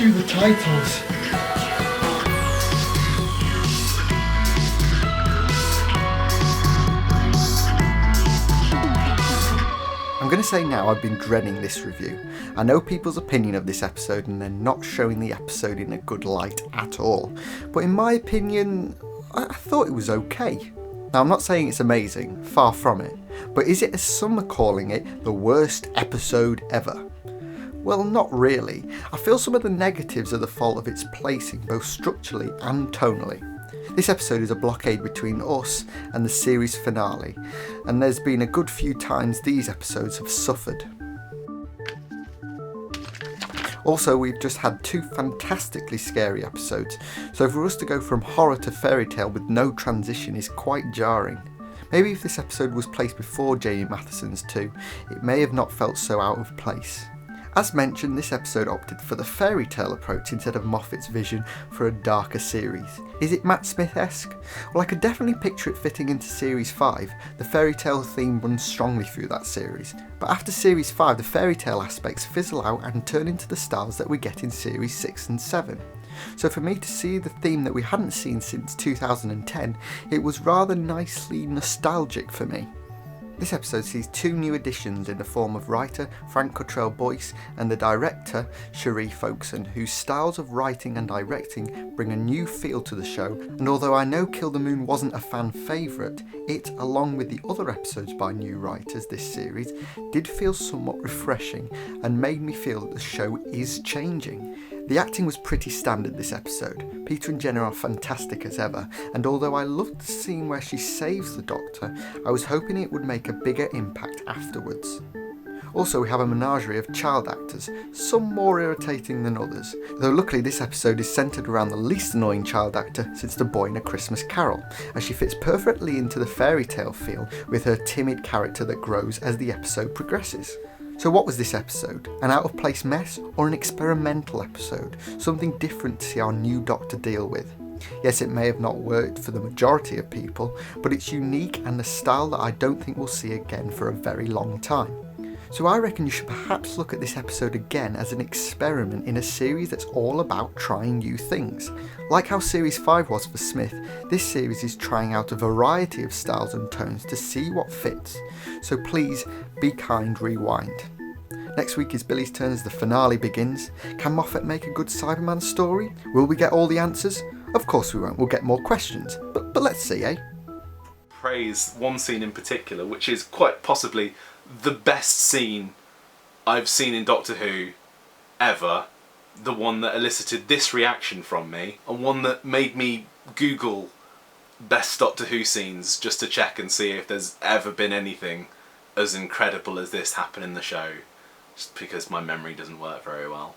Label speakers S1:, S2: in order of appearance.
S1: cue the titles.
S2: I'm going to say now I've been dreading this review. I know people's opinion of this episode and they're not showing the episode in a good light at all. But in my opinion, I thought it was okay. Now I'm not saying it's amazing, far from it. But is it, as some are calling it, the worst episode ever? Well, not really. I feel some of the negatives are the fault of its placing, both structurally and tonally. This episode is a blockade between us and the series finale, and there's been a good few times these episodes have suffered. Also, we've just had 2 fantastically scary episodes, so for us to go from horror to fairy tale with no transition is quite jarring. Maybe if this episode was placed before Jamie Matheson's 2, it may have not felt so out of place. As mentioned, this episode opted for the fairy tale approach instead of Moffat's vision for a darker series. Is it Matt Smith-esque? Well, I could definitely picture it fitting into Series 5. The fairy tale theme runs strongly through that series. But after Series 5, the fairy tale aspects fizzle out and turn into the styles that we get in Series 6 and 7. So for me to see the theme that we hadn't seen since 2010, it was rather nicely nostalgic for me. This episode sees 2 new additions in the form of writer Frank Cottrell Boyce and the director Cherie Folkeson, whose styles of writing and directing bring a new feel to the show, and although I know Kill the Moon wasn't a fan favourite, it, along with the other episodes by new writers this series, did feel somewhat refreshing and made me feel that the show is changing. The acting was pretty standard this episode. Peter and Jenna are fantastic as ever, and although I loved the scene where she saves the Doctor, I was hoping it would make a bigger impact afterwards. Also, we have a menagerie of child actors, some more irritating than others, though luckily this episode is centred around the least annoying child actor since the boy in A Christmas Carol, as she fits perfectly into the fairy tale feel with her timid character that grows as the episode progresses. So what was this episode? An out-of-place mess or an experimental episode? Something different to see our new Doctor deal with? Yes, it may have not worked for the majority of people, but it's unique and a style that I don't think we'll see again for a very long time. So I reckon you should perhaps look at this episode again as an experiment in a series that's all about trying new things. Like how Series 5 was for Smith, this series is trying out a variety of styles and tones to see what fits. So please, be kind, rewind. Next week is Billy's turn as the finale begins. Can Moffat make a good Cyberman story? Will we get all the answers? Of course we won't, we'll get more questions. But let's see, eh?
S3: Praise one scene in particular, which is quite possibly the best scene I've seen in Doctor Who ever, the one that elicited this reaction from me, and one that made me Google best Doctor Who scenes just to check and see if there's ever been anything as incredible as this happen in the show, just because my memory doesn't work very well.